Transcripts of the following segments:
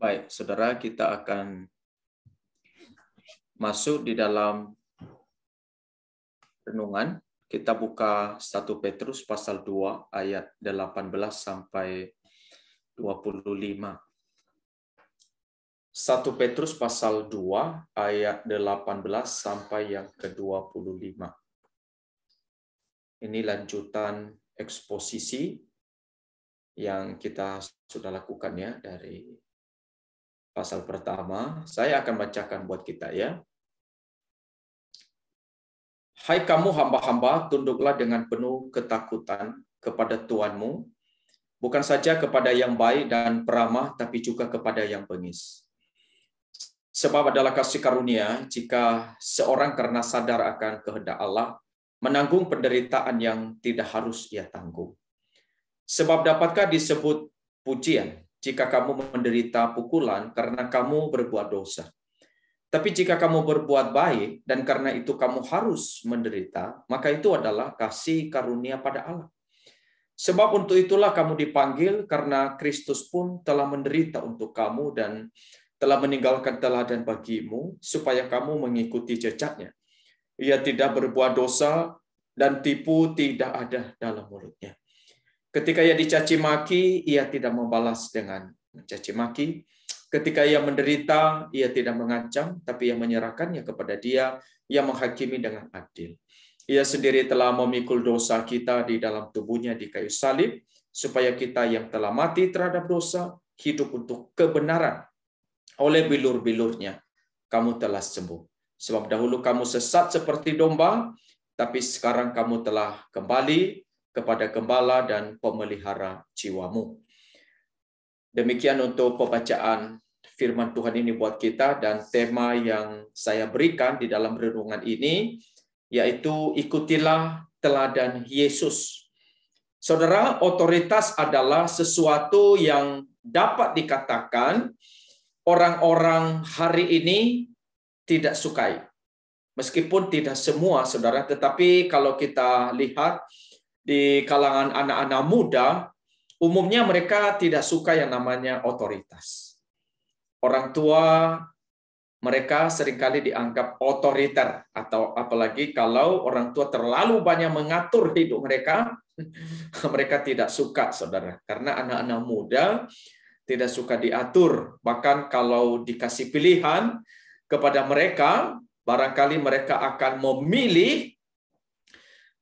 Baik, saudara, kita akan masuk di dalam renungan. Kita buka 1 Petrus pasal 2 ayat 18 sampai 25. 1 Petrus pasal 2 ayat 18 sampai yang ke-25. Ini lanjutan eksposisi yang kita sudah lakukan ya dari pasal pertama. Saya akan bacakan buat kita ya. Hai kamu hamba-hamba, tunduklah dengan penuh ketakutan kepada Tuhanmu, bukan saja kepada yang baik dan peramah, tapi juga kepada yang bengis. Sebab adalah kasih karunia jika seorang karena sadar akan kehendak Allah, menanggung penderitaan yang tidak harus ia tanggung. Sebab dapatkah disebut pujian jika kamu menderita pukulan karena kamu berbuat dosa? Tapi jika kamu berbuat baik dan karena itu kamu harus menderita, maka itu adalah kasih karunia pada Allah. Sebab untuk itulah kamu dipanggil, karena Kristus pun telah menderita untuk kamu dan telah meninggalkan teladan bagimu, supaya kamu mengikuti jejaknya. Ia tidak berbuat dosa dan tipu tidak ada dalam mulutnya. Ketika ia dicaci maki, ia tidak membalas dengan mencaci maki. Ketika ia menderita, ia tidak mengancam, tapi ia menyerahkannya kepada Dia yang menghakimi dengan adil. Ia sendiri telah memikul dosa kita di dalam tubuhnya di kayu salib, supaya kita yang telah mati terhadap dosa, hidup untuk kebenaran. Oleh bilur-bilurnya, kamu telah sembuh. Sebab dahulu kamu sesat seperti domba, tapi sekarang kamu telah kembali kepada gembala dan pemelihara jiwamu. Demikian untuk pembacaan firman Tuhan ini buat kita, dan tema yang saya berikan di dalam renungan ini yaitu ikutilah teladan Yesus. Saudara, otoritas adalah sesuatu yang dapat dikatakan orang-orang hari ini tidak sukai. Meskipun tidak semua, saudara, tetapi kalau kita lihat di kalangan anak-anak muda, umumnya mereka tidak suka yang namanya otoritas. Orang tua mereka seringkali dianggap otoriter, atau apalagi kalau orang tua terlalu banyak mengatur hidup mereka, mereka tidak suka, saudara. Karena anak-anak muda tidak suka diatur. Bahkan kalau dikasih pilihan kepada mereka, barangkali mereka akan memilih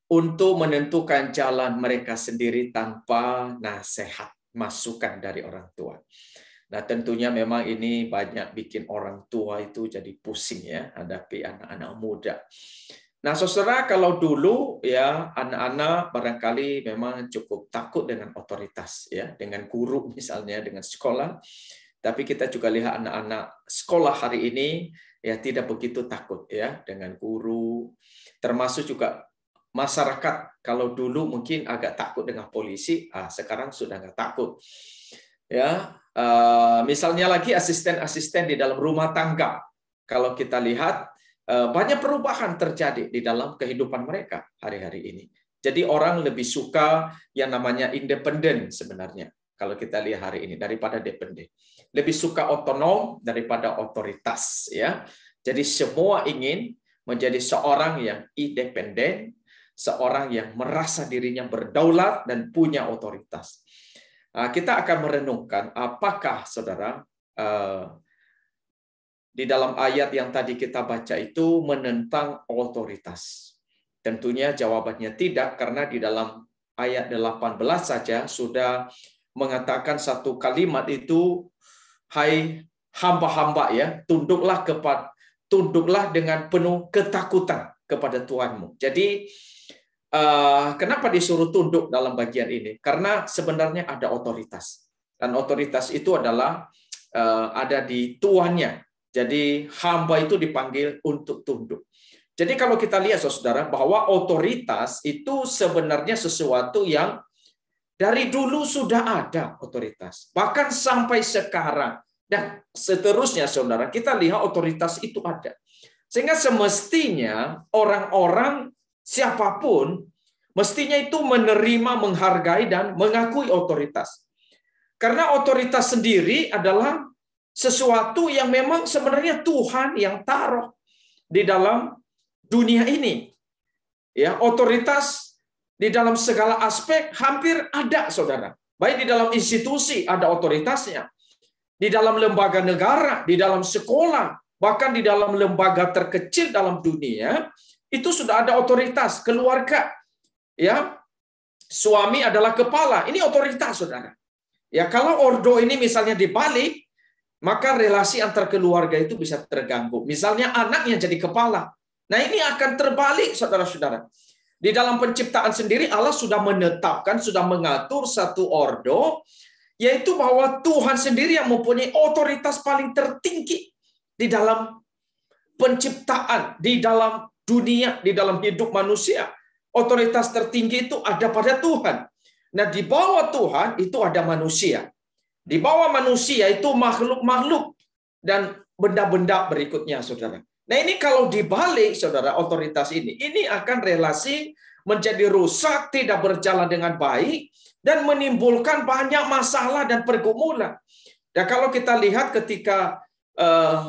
untuk menentukan jalan mereka sendiri tanpa nasihat, masukan dari orang tua. Nah, tentunya memang ini banyak bikin orang tua itu jadi pusing ya, hadapi anak-anak muda. Nah, saudara, kalau dulu ya anak-anak barangkali memang cukup takut dengan otoritas ya, dengan guru misalnya, dengan sekolah. Tapi kita juga lihat anak-anak sekolah hari ini ya tidak begitu takut ya dengan guru. Termasuk juga masyarakat, kalau dulu mungkin agak takut dengan polisi, sekarang sudah nggak takut. Ya, misalnya lagi asisten-asisten di dalam rumah tangga. Kalau kita lihat banyak perubahan terjadi di dalam kehidupan mereka hari-hari ini. Jadi orang lebih suka yang namanya independen sebenarnya. Kalau kita lihat hari ini daripada dependen. Lebih suka otonom daripada otoritas ya. Jadi semua ingin menjadi seorang yang independen, seorang yang merasa dirinya berdaulat dan punya otoritas. Kita akan merenungkan apakah saudara di dalam ayat yang tadi kita baca itu menentang otoritas. Tentunya jawabannya tidak, karena di dalam ayat 18 saja sudah mengatakan satu kalimat itu, hai hamba-hamba ya, tunduklah dengan penuh ketakutan kepada Tuhanmu. Jadi kenapa disuruh tunduk dalam bagian ini? Karena sebenarnya ada otoritas. Dan otoritas itu adalah ada di tuannya. Jadi hamba itu dipanggil untuk tunduk. Jadi kalau kita lihat saudara, bahwa otoritas itu sebenarnya sesuatu yang dari dulu sudah ada otoritas. Bahkan sampai sekarang. Dan seterusnya saudara, kita lihat otoritas itu ada. Sehingga semestinya orang-orang siapapun mestinya itu menerima, menghargai, dan mengakui otoritas. Karena otoritas sendiri adalah sesuatu yang memang sebenarnya Tuhan yang taruh di dalam dunia ini. Ya, otoritas di dalam segala aspek hampir ada, saudara. Baik di dalam institusi ada otoritasnya, di dalam lembaga negara, di dalam sekolah, bahkan di dalam lembaga terkecil dalam dunia, itu sudah ada otoritas. Keluarga, ya, suami adalah kepala, ini otoritas, saudara. Ya, kalau ordo ini misalnya dibalik, maka relasi antar keluarga itu bisa terganggu. Misalnya anak yang jadi kepala. Nah, ini akan terbalik, saudara-saudara. Di dalam penciptaan sendiri Allah sudah menetapkan, sudah mengatur satu ordo, yaitu bahwa Tuhan sendiri yang mempunyai otoritas paling tertinggi di dalam penciptaan, di dalam dunia, di dalam hidup manusia. Otoritas tertinggi itu ada pada Tuhan. Nah, di bawah Tuhan itu ada manusia. Di bawah manusia itu makhluk-makhluk dan benda-benda berikutnya, saudara. Nah, ini kalau dibalik, saudara, otoritas ini akan relasi menjadi rusak, tidak berjalan dengan baik, dan menimbulkan banyak masalah dan pergumulan. Dan kalau kita lihat ketika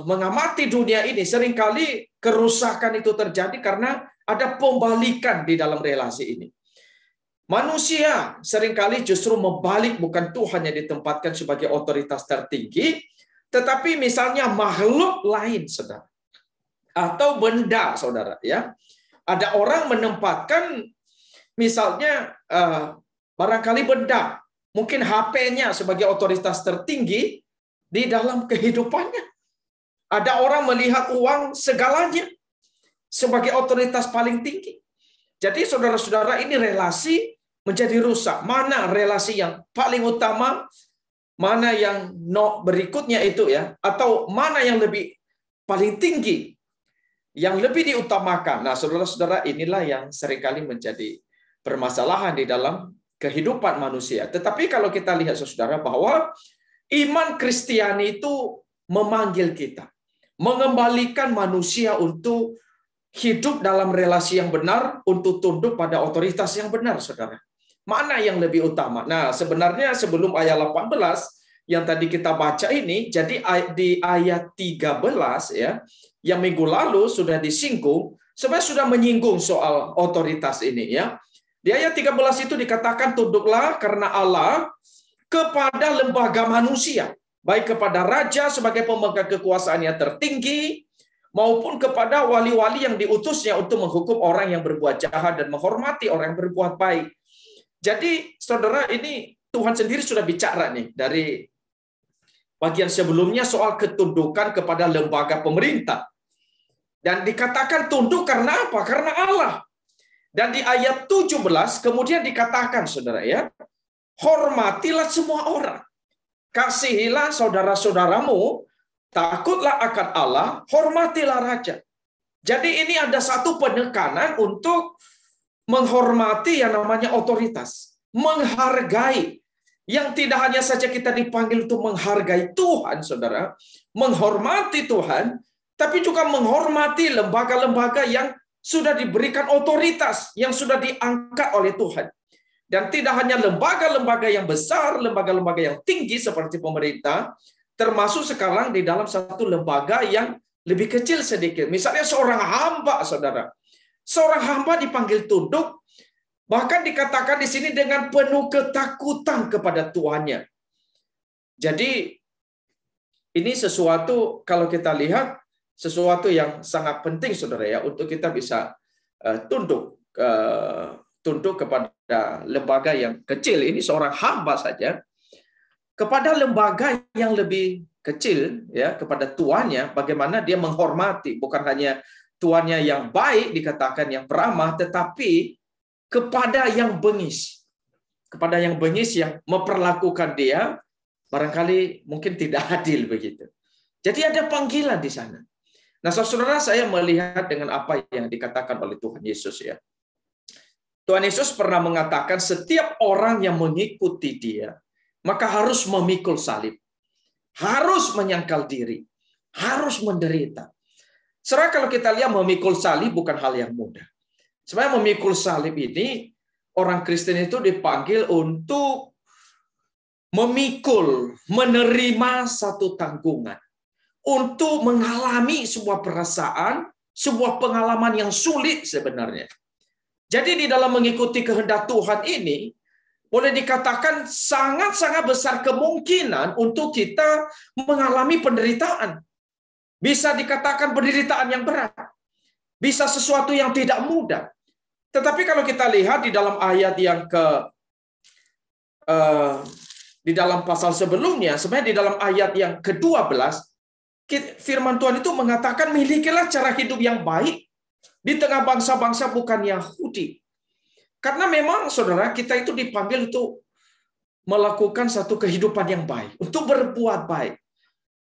mengamati dunia ini, seringkali kerusakan itu terjadi karena ada pembalikan di dalam relasi ini. Manusia seringkali justru membalik, bukan Tuhan yang ditempatkan sebagai otoritas tertinggi, tetapi misalnya makhluk lain, saudara, atau benda, saudara. Ya, ada orang menempatkan, misalnya barangkali benda, mungkin HP-nya sebagai otoritas tertinggi di dalam kehidupannya. Ada orang melihat uang segalanya sebagai otoritas paling tinggi. Jadi saudara-saudara, ini relasi menjadi rusak. Mana relasi yang paling utama, mana yang berikutnya itu, ya, atau mana yang lebih paling tinggi, yang lebih diutamakan. Nah, saudara-saudara, inilah yang seringkali menjadi permasalahan di dalam kehidupan manusia. Tetapi kalau kita lihat, saudara, bahwa iman Kristiani itu memanggil kita, mengembalikan manusia untuk hidup dalam relasi yang benar, untuk tunduk pada otoritas yang benar, saudara. Mana yang lebih utama? Nah, sebenarnya sebelum ayat 18 yang tadi kita baca ini, jadi di ayat 13, ya, yang minggu lalu sudah disinggung, sebenarnya sudah menyinggung soal otoritas ini, ya. Di ayat 13 itu dikatakan, tunduklah karena Allah kepada lembaga manusia, baik kepada raja sebagai pemegang kekuasaan yang tertinggi, maupun kepada wali-wali yang diutusnya untuk menghukum orang yang berbuat jahat dan menghormati orang yang berbuat baik. Jadi, saudara, ini Tuhan sendiri sudah bicara nih dari bagian sebelumnya soal ketundukan kepada lembaga pemerintah. Dan dikatakan tunduk karena apa? Karena Allah. Dan di ayat 17 kemudian dikatakan, saudara, ya, hormatilah semua orang. Kasihilah saudara-saudaramu, takutlah akan Allah, hormatilah raja. Jadi ini ada satu penekanan untuk menghormati yang namanya otoritas, menghargai, yang tidak hanya saja kita dipanggil untuk menghargai Tuhan, saudara, menghormati Tuhan, tapi juga menghormati lembaga-lembaga yang sudah diberikan otoritas, yang sudah diangkat oleh Tuhan. Dan tidak hanya lembaga-lembaga yang besar, lembaga-lembaga yang tinggi seperti pemerintah, termasuk sekarang di dalam satu lembaga yang lebih kecil sedikit. Misalnya seorang hamba, saudara. Seorang hamba dipanggil tunduk, bahkan dikatakan di sini dengan penuh ketakutan kepada tuannya. Jadi ini sesuatu, kalau kita lihat, sesuatu yang sangat penting, saudara, ya, untuk kita bisa tunduk kepada lembaga yang kecil. Ini seorang hamba saja kepada lembaga yang lebih kecil, ya, kepada tuannya, bagaimana dia menghormati, bukan hanya tuannya yang baik dikatakan yang peramah, tetapi kepada yang bengis, kepada yang bengis yang memperlakukan dia barangkali mungkin tidak adil begitu. Jadi ada panggilan di sana. Nah, saudara, saya melihat dengan apa yang dikatakan oleh Tuhan Yesus, ya. Tuhan Yesus pernah mengatakan setiap orang yang mengikuti dia maka harus memikul salib, harus menyangkal diri, harus menderita. Sebenarnya kalau kita lihat memikul salib bukan hal yang mudah. Sebenarnya memikul salib ini orang Kristen itu dipanggil untuk memikul, menerima satu tanggungan untuk mengalami sebuah perasaan, sebuah pengalaman yang sulit sebenarnya. Jadi di dalam mengikuti kehendak Tuhan ini, boleh dikatakan sangat-sangat besar kemungkinan untuk kita mengalami penderitaan. Bisa dikatakan penderitaan yang berat. Bisa sesuatu yang tidak mudah. Tetapi kalau kita lihat di dalam ayat yang di dalam pasal sebelumnya, sebenarnya di dalam ayat yang ke-12, firman Tuhan itu mengatakan, milikilah cara hidup yang baik di tengah bangsa-bangsa bukan Yahudi. Karena memang, saudara, kita itu dipanggil untuk melakukan satu kehidupan yang baik, untuk berbuat baik.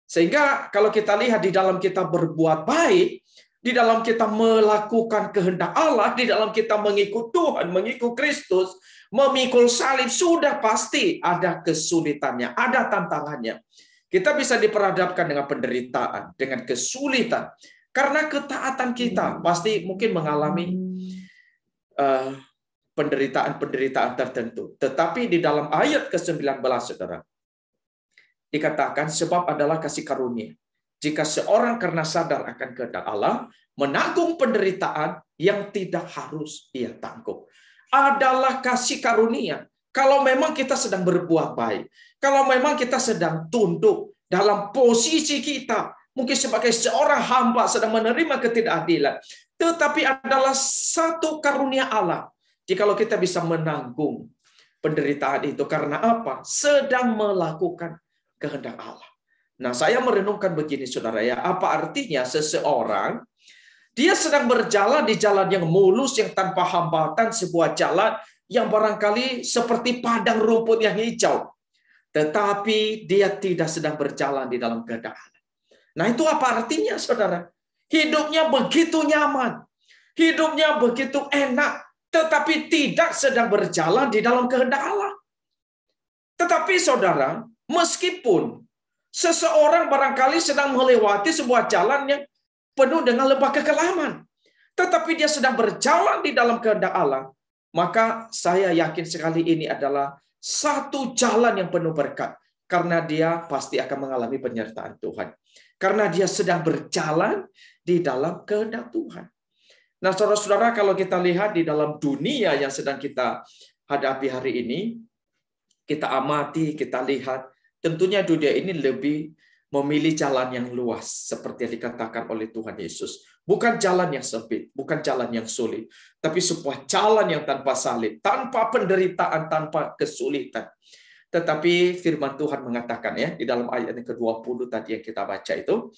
Sehingga kalau kita lihat di dalam kita berbuat baik, di dalam kita melakukan kehendak Allah, di dalam kita mengikut Tuhan, mengikut Kristus, memikul salib, sudah pasti ada kesulitannya, ada tantangannya. Kita bisa diperhadapkan dengan penderitaan, dengan kesulitan. Karena ketaatan kita pasti mungkin mengalami penderitaan-penderitaan tertentu. Tetapi di dalam ayat ke-19, saudara, dikatakan sebab adalah kasih karunia. Jika seorang karena sadar akan kehendak Allah, menanggung penderitaan yang tidak harus ia tanggung. Adalah kasih karunia. Kalau memang kita sedang berbuat baik, kalau memang kita sedang tunduk dalam posisi kita, mungkin sebagai seorang hamba sedang menerima ketidakadilan, tetapi adalah satu karunia Allah. Jikalau kita bisa menanggung penderitaan itu, karena apa? Sedang melakukan kehendak Allah. Nah, saya merenungkan begini, saudara, ya, apa artinya seseorang dia sedang berjalan di jalan yang mulus, yang tanpa hambatan, sebuah jalan yang barangkali seperti padang rumput yang hijau, tetapi dia tidak sedang berjalan di dalam kehendak Allah. Nah, itu apa artinya, saudara? Hidupnya begitu nyaman, hidupnya begitu enak, tetapi tidak sedang berjalan di dalam kehendak Allah. Tetapi, saudara, meskipun seseorang barangkali sedang melewati sebuah jalan yang penuh dengan lembah kekelaman, tetapi dia sedang berjalan di dalam kehendak Allah, maka saya yakin sekali ini adalah satu jalan yang penuh berkat, karena dia pasti akan mengalami penyertaan Tuhan. Karena dia sedang berjalan di dalam kehendak Tuhan. Nah, saudara-saudara, kalau kita lihat di dalam dunia yang sedang kita hadapi hari ini, kita amati, kita lihat, tentunya dunia ini lebih memilih jalan yang luas, seperti yang dikatakan oleh Tuhan Yesus. Bukan jalan yang sempit, bukan jalan yang sulit, tapi sebuah jalan yang tanpa salib, tanpa penderitaan, tanpa kesulitan. Tetapi firman Tuhan mengatakan, ya, di dalam ayat yang ke-20 tadi yang kita baca itu,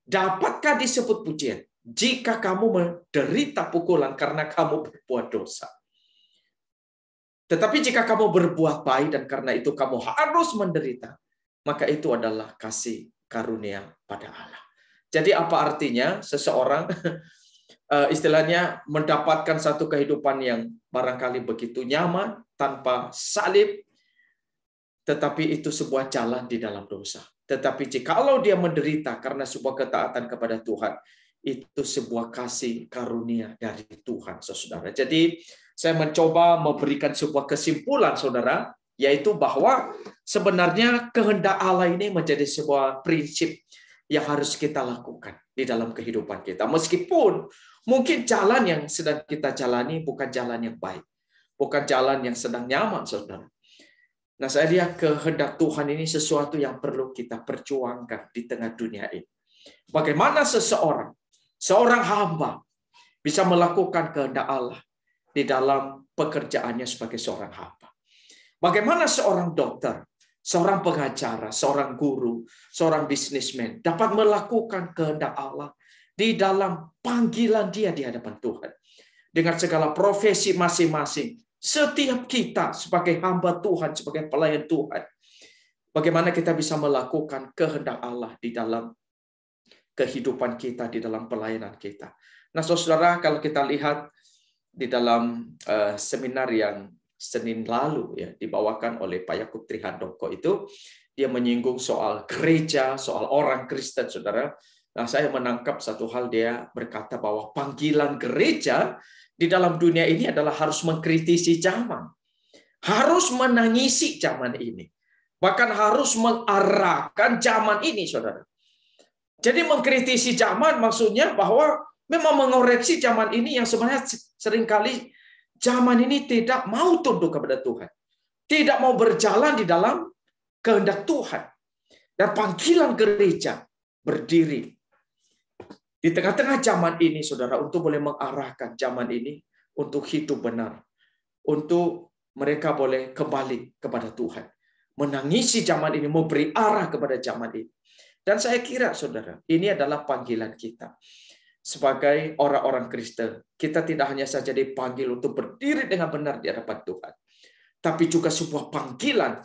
dapatkah disebut pujian jika kamu menderita pukulan karena kamu berbuat dosa? Tetapi jika kamu berbuat baik dan karena itu kamu harus menderita, maka itu adalah kasih karunia pada Allah. Jadi apa artinya seseorang istilahnya mendapatkan satu kehidupan yang barangkali begitu nyaman, tanpa salib, tetapi itu sebuah jalan di dalam dosa. Tetapi jikalau dia menderita karena sebuah ketaatan kepada Tuhan, itu sebuah kasih karunia dari Tuhan, saudara. Jadi saya mencoba memberikan sebuah kesimpulan, saudara, yaitu bahwa sebenarnya kehendak Allah ini menjadi sebuah prinsip yang harus kita lakukan di dalam kehidupan kita. Meskipun mungkin jalan yang sedang kita jalani bukan jalan yang baik, bukan jalan yang sedang nyaman, saudara. Nah, saya lihat kehendak Tuhan ini sesuatu yang perlu kita perjuangkan di tengah dunia ini. Bagaimana seorang hamba bisa melakukan kehendak Allah di dalam pekerjaannya sebagai seorang hamba. Bagaimana seorang dokter, seorang pengacara, seorang guru, seorang bisnismen dapat melakukan kehendak Allah di dalam panggilan dia di hadapan Tuhan. Dengan segala profesi masing-masing, setiap kita sebagai hamba Tuhan, sebagai pelayan Tuhan, bagaimana kita bisa melakukan kehendak Allah di dalam kehidupan kita, di dalam pelayanan kita. Nah, saudara, kalau kita lihat di dalam seminar yang Senin lalu, ya, dibawakan oleh Pak Yakub Trihandoko itu, dia menyinggung soal gereja, soal orang Kristen, saudara. Nah, saya menangkap satu hal, dia berkata bahwa panggilan gereja di dalam dunia ini adalah harus mengkritisi zaman, harus menangisi zaman ini. Bahkan harus mengarahkan zaman ini, saudara. Jadi mengkritisi zaman maksudnya bahwa memang mengoreksi zaman ini yang sebenarnya seringkali zaman ini tidak mau tunduk kepada Tuhan. Tidak mau berjalan di dalam kehendak Tuhan. Dan panggilan gereja berdiri di tengah-tengah zaman ini, saudara, untuk boleh mengarahkan zaman ini untuk hidup benar. Untuk mereka boleh kembali kepada Tuhan. Menangisi zaman ini, memberi arah kepada zaman ini. Dan saya kira, saudara, ini adalah panggilan kita. Sebagai orang-orang Kristen, kita tidak hanya saja dipanggil untuk berdiri dengan benar di hadapan Tuhan. Tapi juga sebuah panggilan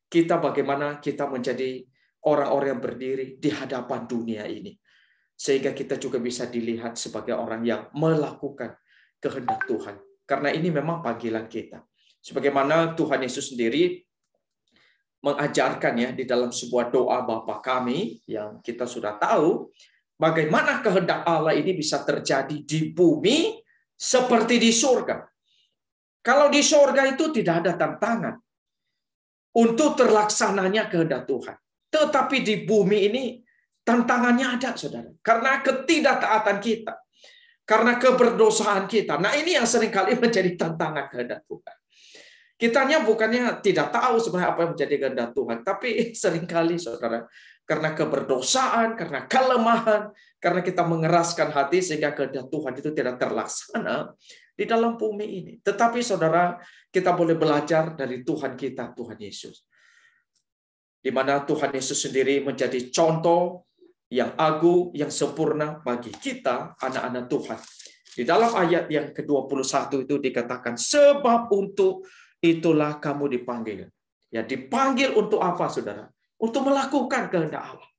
kita bagaimana kita menjadi orang-orang yang berdiri di hadapan dunia ini. Sehingga kita juga bisa dilihat sebagai orang yang melakukan kehendak Tuhan. Karena ini memang panggilan kita. Sebagaimana Tuhan Yesus sendiri mengajarkan ya di dalam sebuah doa Bapa kami yang kita sudah tahu bagaimana kehendak Allah ini bisa terjadi di bumi seperti di surga. Kalau di surga itu tidak ada tantangan untuk terlaksananya kehendak Tuhan. Tetapi di bumi ini tantangannya ada, saudara. Karena ketidaktaatan kita. Karena keberdosaan kita. Nah, ini yang seringkali menjadi tantangan kehendak Tuhan. Kitanya bukannya tidak tahu sebenarnya apa yang menjadi kehendak Tuhan. Tapi seringkali, saudara, karena keberdosaan, karena kelemahan, karena kita mengeraskan hati sehingga kehendak Tuhan itu tidak terlaksana di dalam bumi ini. Tetapi, saudara, kita boleh belajar dari Tuhan kita, Tuhan Yesus. Di mana Tuhan Yesus sendiri menjadi contoh yang agung, yang sempurna bagi kita, anak-anak Tuhan. Di dalam ayat yang ke-21 itu dikatakan, sebab untuk itulah kamu dipanggil. Ya, dipanggil untuk apa, saudara? Untuk melakukan kehendak Allah.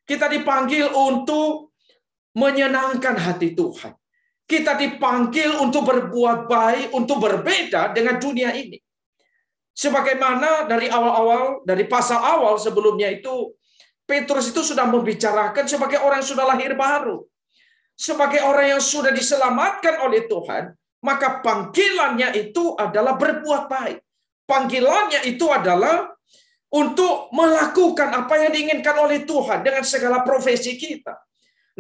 Kita dipanggil untuk menyenangkan hati Tuhan. Kita dipanggil untuk berbuat baik, untuk berbeda dengan dunia ini. Sebagaimana dari awal-awal, dari pasal awal sebelumnya itu, Petrus itu sudah membicarakan sebagai orang yang sudah lahir baru. Sebagai orang yang sudah diselamatkan oleh Tuhan, maka panggilannya itu adalah berbuat baik. Panggilannya itu adalah untuk melakukan apa yang diinginkan oleh Tuhan dengan segala profesi kita.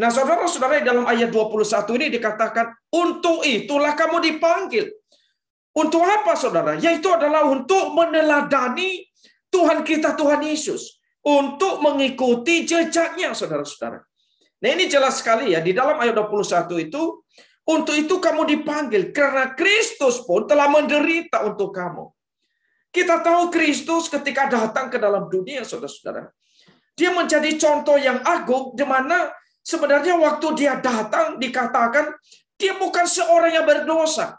Nah, saudara-saudara, dalam ayat 21 ini dikatakan, untuk itulah kamu dipanggil. Untuk apa, saudara? Yaitu adalah untuk meneladani Tuhan kita, Tuhan Yesus. Untuk mengikuti jejaknya, saudara-saudara. Nah, ini jelas sekali ya, di dalam ayat 21 itu, untuk itu kamu dipanggil, karena Kristus pun telah menderita untuk kamu. Kita tahu Kristus ketika datang ke dalam dunia, saudara-saudara. Dia menjadi contoh yang agung, di mana sebenarnya waktu dia datang, dikatakan, dia bukan seorang yang berdosa.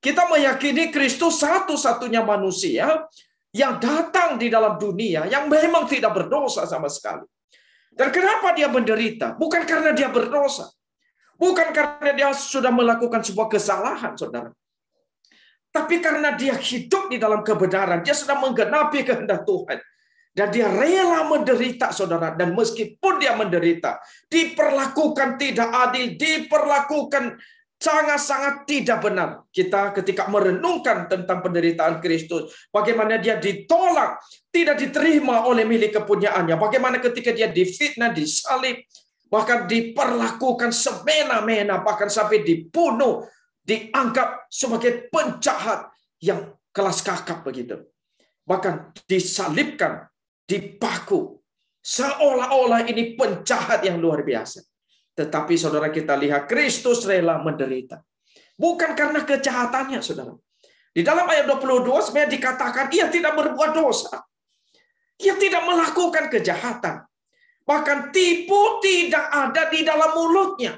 Kita meyakini Kristus satu-satunya manusia yang datang di dalam dunia, yang memang tidak berdosa sama sekali. Dan kenapa dia menderita? Bukan karena dia berdosa. Bukan karena dia sudah melakukan sebuah kesalahan, saudara. Tapi karena dia hidup di dalam kebenaran, dia sedang menggenapi kehendak Tuhan. Dan dia rela menderita, saudara. Dan meskipun dia menderita, diperlakukan tidak adil, diperlakukan sangat-sangat tidak benar. Kita ketika merenungkan tentang penderitaan Kristus, bagaimana dia ditolak, tidak diterima oleh milik kepunyaannya, bagaimana ketika dia difitnah, disalib, bahkan diperlakukan semena-mena, bahkan sampai dibunuh, dianggap sebagai penjahat yang kelas kakap begitu. Bahkan disalibkan, dipaku, seolah-olah ini penjahat yang luar biasa. Tetapi saudara, kita lihat Kristus rela menderita. Bukan karena kejahatannya, saudara. Di dalam ayat 22 sebenarnya dikatakan ia tidak berbuat dosa. Ia tidak melakukan kejahatan. Bahkan tipu tidak ada di dalam mulutnya.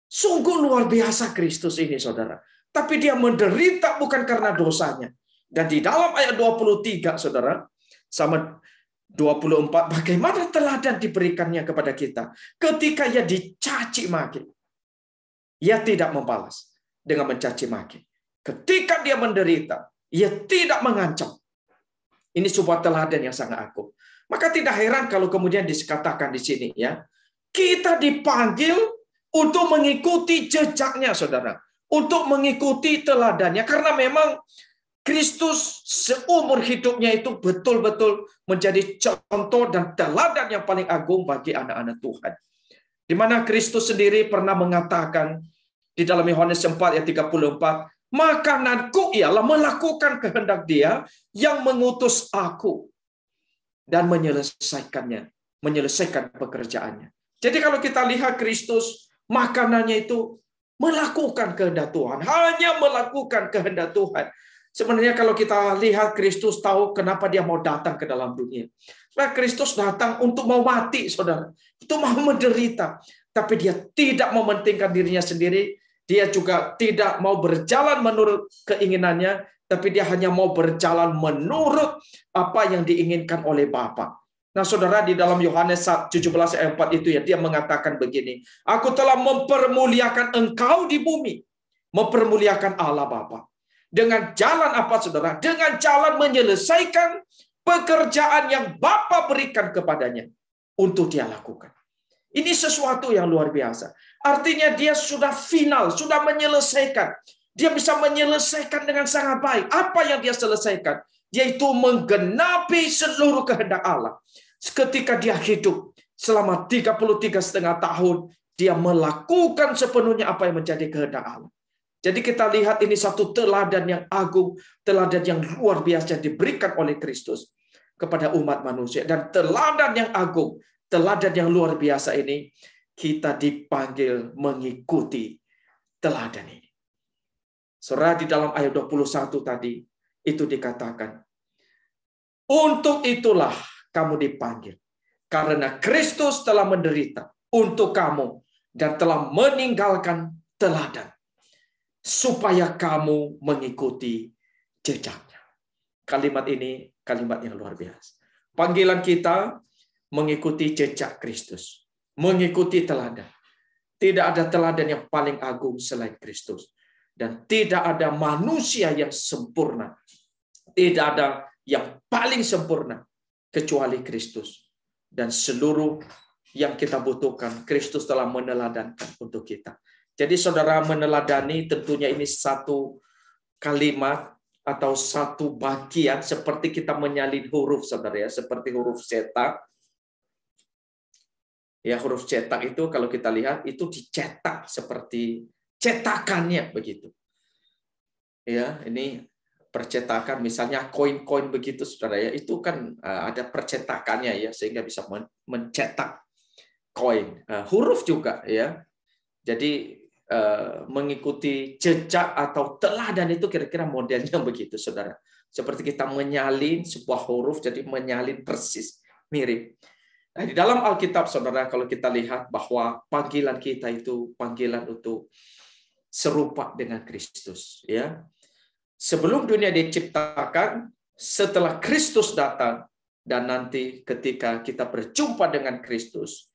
Sungguh luar biasa Kristus ini, saudara. Tapi dia menderita bukan karena dosanya. Dan di dalam ayat 23, saudara, sama 24, bagaimana teladan diberikannya kepada kita ketika ia dicaci maki. Ia tidak membalas dengan mencaci maki. Ketika dia menderita, ia tidak mengancam. Ini sebuah teladan yang sangat agung. Maka tidak heran kalau kemudian dikatakan di sini, ya, kita dipanggil untuk mengikuti jejaknya, saudara, untuk mengikuti teladannya, karena memang Kristus seumur hidupnya itu betul-betul menjadi contoh dan teladan yang paling agung bagi anak-anak Tuhan. Di mana Kristus sendiri pernah mengatakan di dalam Yohanes 4 ayat 34, makananku ialah melakukan kehendak Dia yang mengutus aku dan menyelesaikan pekerjaannya. Jadi kalau kita lihat Kristus, makanannya itu melakukan kehendak Tuhan, hanya melakukan kehendak Tuhan. Sebenarnya kalau kita lihat Kristus tahu kenapa Dia mau datang ke dalam dunia. Karena Kristus datang untuk mau mati, saudara. Itu mau menderita. Tapi Dia tidak mementingkan dirinya sendiri. Dia juga tidak mau berjalan menurut keinginannya. Tapi Dia hanya mau berjalan menurut apa yang diinginkan oleh Bapa. Nah, saudara, di dalam Yohanes 17 ayat 4 itu ya, Dia mengatakan begini. Aku telah mempermuliakan engkau di bumi. Mempermuliakan Allah Bapa. Dengan jalan apa, saudara? Dengan jalan menyelesaikan pekerjaan yang Bapa berikan kepadanya untuk Dia lakukan. Ini sesuatu yang luar biasa. Artinya Dia sudah final, sudah menyelesaikan. Dia bisa menyelesaikan dengan sangat baik. Apa yang Dia selesaikan? Yaitu menggenapi seluruh kehendak Allah. Ketika Dia hidup selama 33,5 tahun, Dia melakukan sepenuhnya apa yang menjadi kehendak Allah. Jadi kita lihat ini satu teladan yang agung, teladan yang luar biasa yang diberikan oleh Kristus kepada umat manusia. Dan teladan yang agung, teladan yang luar biasa ini, kita dipanggil mengikuti teladan ini. Saudara, di dalam ayat 21 tadi, itu dikatakan, untuk itulah kamu dipanggil, karena Kristus telah menderita untuk kamu, dan telah meninggalkan teladan, supaya kamu mengikuti jejaknya. Kalimat ini kalimat yang luar biasa. Panggilan kita mengikuti jejak Kristus, mengikuti teladan. Tidak ada teladan yang paling agung selain Kristus, dan tidak ada manusia yang sempurna, tidak ada yang paling sempurna kecuali Kristus. Dan seluruh yang kita butuhkan, Kristus telah meneladankan untuk kita. Jadi saudara, meneladani tentunya ini satu kalimat atau satu bagian seperti kita menyalin huruf, saudara ya, seperti huruf cetak. Ya, huruf cetak itu kalau kita lihat itu dicetak seperti cetakannya begitu. Ya, ini percetakan misalnya koin-koin begitu, saudara ya, itu kan ada percetakannya ya, sehingga bisa mencetak koin. Huruf juga ya. Jadi mengikuti jejak atau teladan itu kira-kira modelnya begitu, saudara. Seperti kita menyalin sebuah huruf, jadi menyalin persis, mirip. Nah, di dalam Alkitab, saudara, kalau kita lihat bahwa panggilan kita itu panggilan untuk serupa dengan Kristus. Ya, sebelum dunia diciptakan, setelah Kristus datang, dan nanti ketika kita berjumpa dengan Kristus,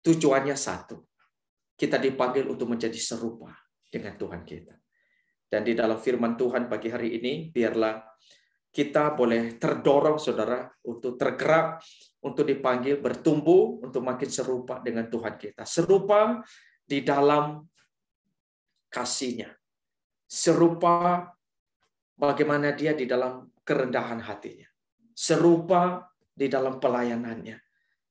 tujuannya satu. Kita dipanggil untuk menjadi serupa dengan Tuhan kita. Dan di dalam firman Tuhan pagi hari ini, biarlah kita boleh terdorong, saudara, untuk tergerak, untuk dipanggil, bertumbuh, untuk makin serupa dengan Tuhan kita. Serupa di dalam kasih-Nya. Serupa bagaimana Dia di dalam kerendahan hatinya. Serupa di dalam pelayanannya.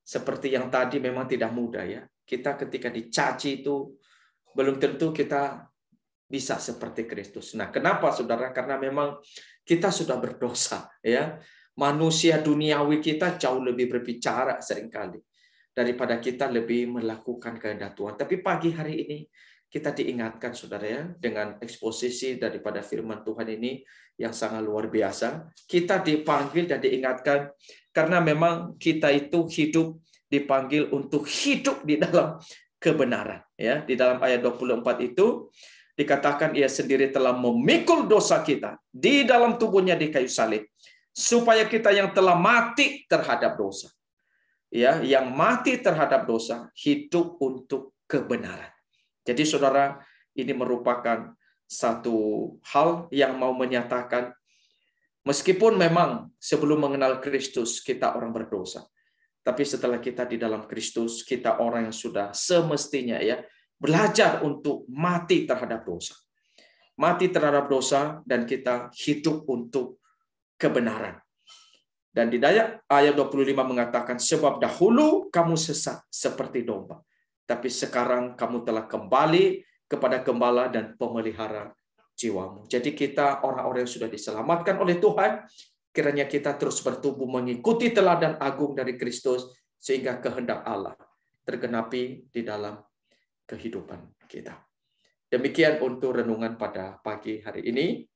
Seperti yang tadi memang tidak mudah ya. Kita ketika dicaci itu belum tentu kita bisa seperti Kristus. Nah, kenapa saudara? Karena memang kita sudah berdosa ya. Manusia duniawi kita jauh lebih berbicara seringkali daripada kita lebih melakukan kehendak Tuhan. Tapi pagi hari ini kita diingatkan, saudara ya, dengan eksposisi daripada firman Tuhan ini yang sangat luar biasa. Kita dipanggil dan diingatkan karena memang kita itu hidup, dipanggil untuk hidup di dalam kebenaran. Ya, di dalam ayat 24 itu dikatakan Ia sendiri telah memikul dosa kita di dalam tubuhnya di kayu salib, supaya kita yang telah mati terhadap dosa, ya, yang mati terhadap dosa, hidup untuk kebenaran. Jadi saudara, ini merupakan satu hal yang mau menyatakan, meskipun memang sebelum mengenal Kristus kita orang berdosa, tapi setelah kita di dalam Kristus, kita orang yang sudah semestinya ya belajar untuk mati terhadap dosa. mati terhadap dosa, dan kita hidup untuk kebenaran. Dan di ayat 25 mengatakan, sebab dahulu kamu sesat seperti domba, tapi sekarang kamu telah kembali kepada gembala dan pemelihara jiwamu. Jadi kita orang-orang yang sudah diselamatkan oleh Tuhan, kiranya kita terus bertumbuh mengikuti teladan agung dari Kristus, sehingga kehendak Allah tergenapi di dalam kehidupan kita. Demikian untuk renungan pada pagi hari ini.